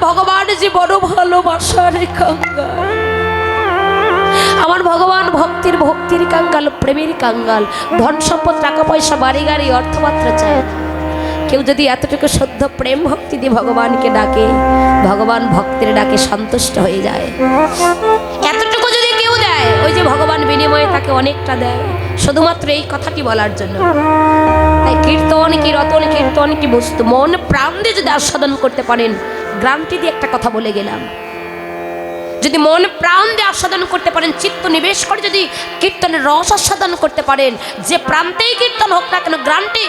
ভগবান যে বড় ভালোবাসার কাঙ্গাল, আমার ভগবান ভক্তির কাঙ্গাল, প্রেমের কাঙ্গাল। ধন সম্পদ, টাকা পয়সা, বাড়ি গাড়ি, অর্থমাত্রা চায়। কেউ যদি এতটুকু শুদ্ধ প্রেম ভক্তি দিয়ে ভগবানকে ডাকে, ভগবান ভক্তের ডাকে সন্তুষ্ট হয়ে যায়। এতটুকু যদি কেউ দেয়, ওই যে ভগবান বিনিময়ে তাকে অনেকটা দেয়, শুধুমাত্র এই কথাটি বলার জন্য। তাই কীর্তন কি রতন, কীর্তন কি বস্তু, মন প্রাণ দিয়ে যদি আস্বাদন করতে পারেন, গ্রান্টি দিয়ে একটা কথা বলে গেলাম, যদি মন প্রাণ দিয়ে আস্বাদন করতে পারেন, চিত্ত নিবেশ করে যদি কীর্তনের রস আস্বাদন করতে পারেন, যে প্রান্তেই কীর্তন হোক না কেন, গ্রান্টি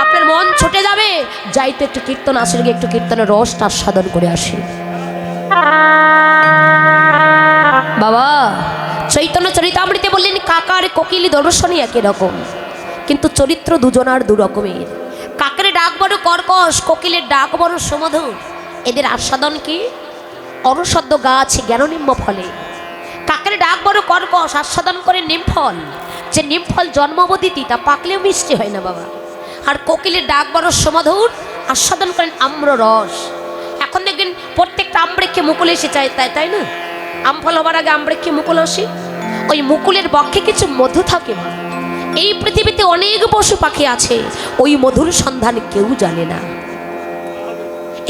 আপনার মন ছুটে যাবে। যাইতে একটু কীর্তন আসলে গিয়ে একটু কীর্তনের রসটা আস্বাদন করে আসে। বাবা চৈতন্য চরিতামৃতে বললেন, কাকার কোকিলি দর্শনই একই রকম, কিন্তু চরিত্র দুজনার দু রকমের। কাকের ডাক বড় কর্কশ, কোকিলের ডাক বড় সুমধুর। এদের আস্বাদন কি? অরসদ্য গাছ জ্ঞাননিম্ন ফলে। কাকের ডাক বড় কর্কশ, আস্বাদন করে নিমফল। যে নিমফল জন্মবদিতি, তা পাকলেও মিষ্টি হয় না বাবা। আর কোকিলের ডাক বড় সুমধুর, আস্বাদন করেন আম্র রস। এখন দেখবেন প্রত্যেকটা আমবৃক্ষে মুকুল এসে চায়, তাই না? আমফল হবার আগে আমবৃক্ষে মুকুল আসে। ওই মুকুলের বক্ষে কিছু মধু থাকে মা। এই পৃথিবীতে অনেক পশু পাখি আছে, ওই মধুর সন্ধান কেউ জানে না।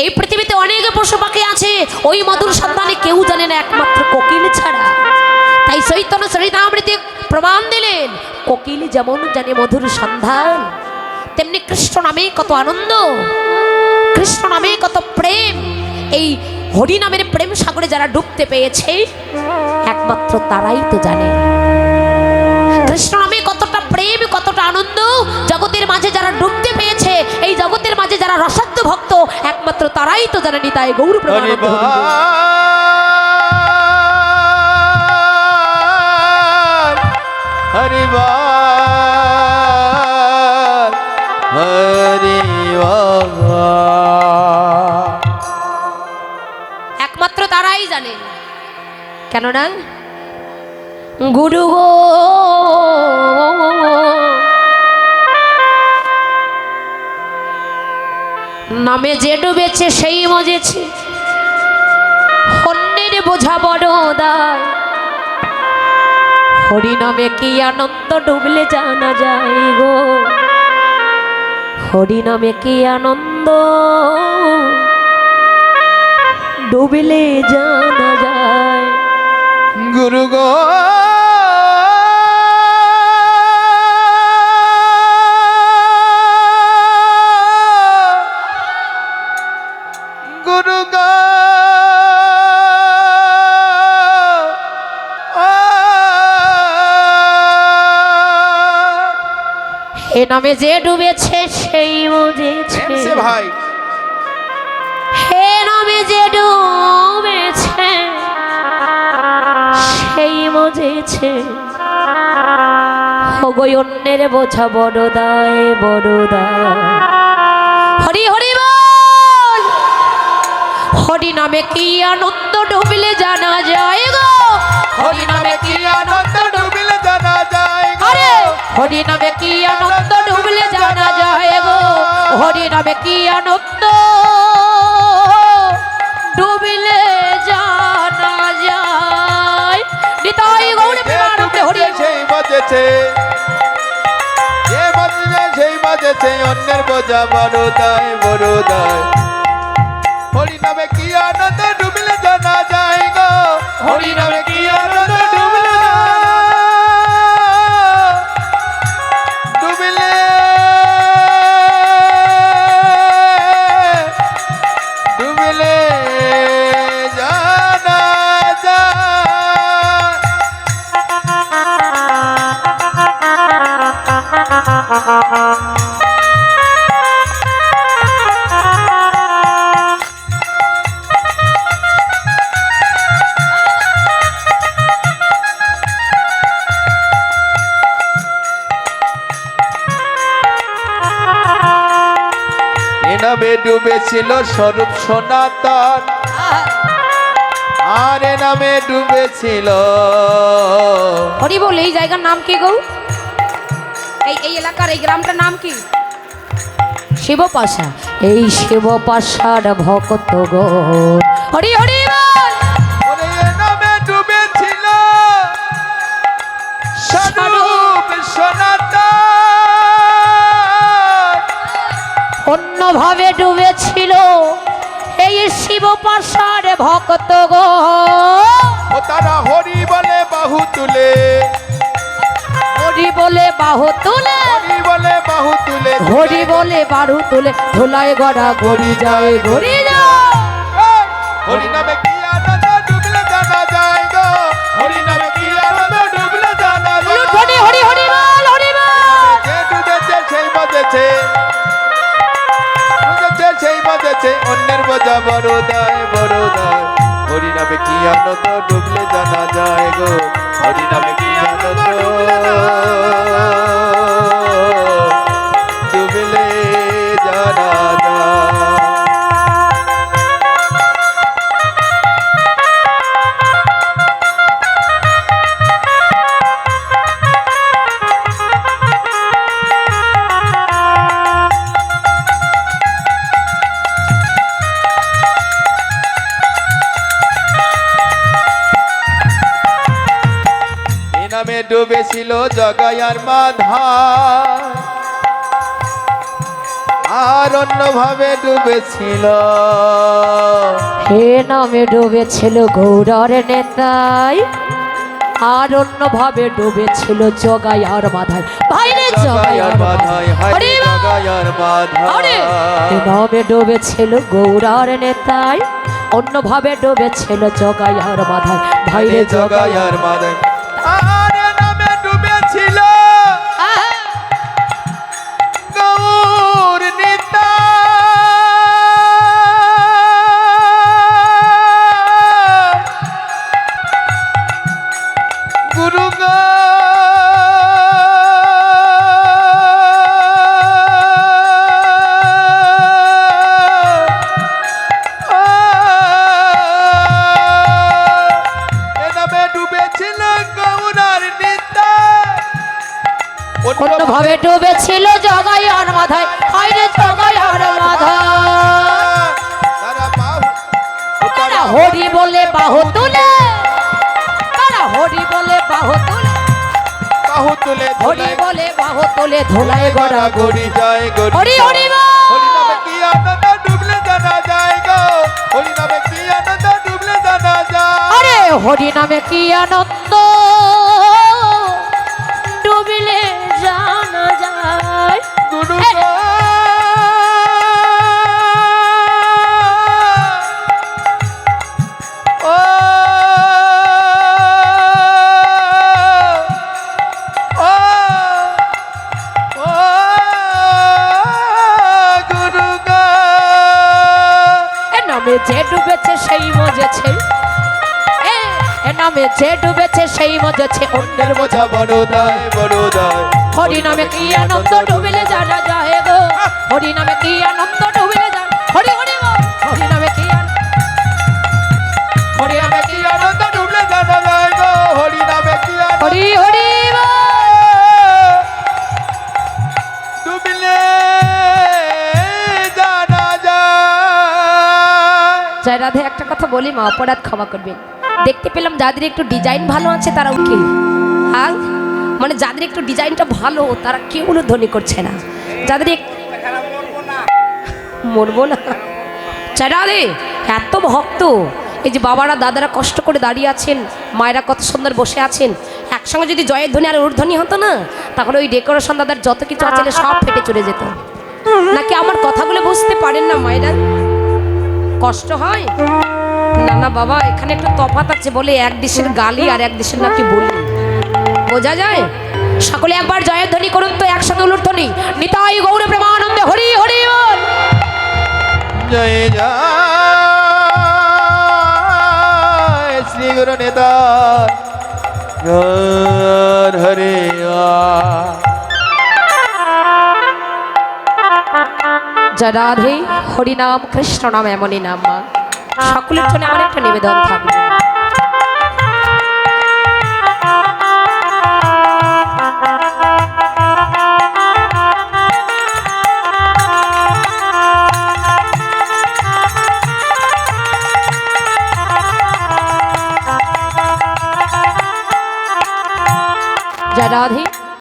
এই পৃথিবীতে অনেক পশু পাখি আছে, ওই মধুর সন্ধানে কেউ জানে না, একমাত্র কোকিল ছাড়া। তাই চৈতন্য চরিতামৃতে প্রমাণ দিলেন, কোকিল যেমন জানে মধুর সন্ধান, তেমনি কৃষ্ণ নামে কত আনন্দ, কৃষ্ণ নামে কত প্রেম। এই হরি নামের প্রেম সাগরে যারা ডুবতে পেয়েছে, একমাত্র তারাই তো জানে কৃষ্ণ নামে কতটা প্রেম, কতটা আনন্দ। জগতের মাঝে যারা ডুবতে পেয়েছে, এই জগতের মাঝে যারা রসাদ্য ভক্ত, একমাত্র তারাই তো জানেনি। তাই গৌর প্রেমানন্দ একমাত্র তারাই জানে। কেননা গুরু গো নামে যে ডুবেছে সেই মজেছে, অন্যের বোঝা বড় দায়। হরি নামে কি আনন্দ ডুবলে জানা যায় গো, হরি নামে কি আনন্দ ডুবলে জানা যায়। গুরু গো গুরু গো এ নামে যে ডুবেছে সেই মজেছে ভাই, হে নামে যে ডুবেছে সেই মজেছে। ওগো অন্যের বোঝা বড় দায়, বড় দায়। হরি হরি বল, হরি নামে কি আনন্দ ডুবলে জানা যায় গো, হরি নামে কি আনন্দ ডুবিলে জানা যায় গো, আরে হরি নামে কি আনন্দ ডুবলে জানা যায় গো, হরি নামে কি আনন্দ ডুবিলে জানা যায়। নিতাই গৌর প্রেমানন্দে হরি। সেই বাজেছে, যে বাজেছে সেই বাজেছে, অন্যের বোঝা বড় দায়, বড় দায়। হরি নামে কি আনন্দ ডুবিলে জানা যায় গো, হরি নামে কি আনন্দ ডুবিলে ডুবিলে ডুবিলে জানা যায়। নামে ডুবেছিল স্বরূপ সনাতন, আর এ নামে ডুবেছিল। হরি বল, এই জায়গার নাম কি গো? এই এলাকার এই গ্রামটার নাম কি? শিবপাশা, এই শিবপাশার ভক্ত গো হরি হরি বল। ওরে এ নামে ডুবেছিল স্বরূপ সনাতন, অন্যভাবে ডুবেছিল এই শিবপাশার ভক্ত গো। ও তারা হরি বলে বাহু তুলে, হরি বলে বাহু তুলে, হরি বলে বাহু তুলে, হরি বলে বাহু তুলে, ধুলায় গড়া গড়ি যায় গড়ি যায়। হরি নামে কি আনন্দ ডুবলে জানা যায় গো, হরি নামে কি আনন্দ ডুবলে জানা যায়। হরি হরি হরি বল হরি বল। যে ডুবেছে সেই মজেছে, ডুবেছে সেই মজেছে, অন্যের বোঝা বড় দায় বড় দায়। হরি নামে কি আনন্দ ডুবলে জানা যায় গো, হরি নামে কি আনন্দ ডুবলে জানা যায়। নামে ডুবেছিল জগায়ার মাধা, আর অন্যভাবে ডুবেছিল, হে নামে ডুবেছিল গৌড়ার নেতাই, আর অন্যভাবে ডুবেছিল জগায়ার মাধায়। ভাইরে জগায়ার মাধায়, হায় জগায়ার মাধায়। হে নামে ডুবেছিল গৌড়ার নেতাই, অন্যভাবে ডুবেছিল জগায়ার মাধায়। ভাইরে জগায়ার মাধায়। আর নামে ডুবেছিল গৌর নিতা, গুরু গো এ নামে ডুবেছিল গৌরার নিতা, অন্যভাবে ডুবেছিল জগায়ার মাধায়। ভাইরে জগায়ার মাধায়। তারা বাহু, তারা হরি বলে বাহু তুলে, তারা হরি বলে বাহু তুলে, বাহু তুলে হরি বলে বাহু তুলে, ধুলায় গড়া গড়ি যায় গড়ি হরি হরি বল। হরি নামে কি আনন্দ ডুবলে জানা যায় গো, হরি নামে কি আনন্দ ডুবলে জানা যায়। আরে হরি নামে কি আনন্দ ডুবিলে জানা যায়। গুরু এ, গো ও ও ও গুরু গো এ নামে যে ডুবেছে সেই মজেছে, এ নামে যে ডুবেছে সেই মজেছে, অন্যের বোঝা বড় দায় বড় দায়। হরি নামে কি আনন্দ ডুবিলে জানা যায় গো, হরি নামে কি আনন্দ ডুবিলে জানা। হরি হরি বল। হরি নামে কি হরি নামে কি আনন্দ ডুবলে জানা যায় গো, হরি নামে কি আনন্দ হরি হরি বল। ডুবলে জানা যায়। জয় রাধে। একটা কথা বলি মা, অপরাধ ক্ষমা করবেন। দেখতে পেলাম যাদের একটু ডিজাইন ভালো আছে তারা উঠে, হ্যাঁ মানে যাদের একটু ডিজাইনটা ভালো তারা কেউ ধ্বনি করছে না, যাদের মরবো না। জয় রাধে। এত ভক্ত, এই যে বাবারা দাদারা কষ্ট করে দাঁড়িয়ে আছেন, মায়েরা কত সুন্দর বসে আছেন, একসঙ্গে যদি জয়ের ধ্বনি আর ঊর্ধ্বনি হতো না, তাহলে ওই ডেকোরেশন দাদার যত কিছু আছে সব ফেটে চলে যেত। নাকি আমার কথাগুলো বুঝতে পারেন না মায়েরা? কষ্ট হয় না? না বাবা, এখানে একটু তফাৎ আছে বলে এক দেশের গালি আর এক দেশের নাকি বলি, বোঝা যায়। সকলে একবার জয়ের ধ্বনি করুন তো, একসাথে ঊর্ধ্বনি। নিতাই গৌর প্রেমানন্দে হরি হরি বল। জয় জয় শ্রী গুরু নিতাই গৌর হরি জয় রাধে। হরিনাম কৃষ্ণ নাম এমনই নাম মা। সকলের জন্য আমার একটা নিবেদন থাকবে। জয় রাধে।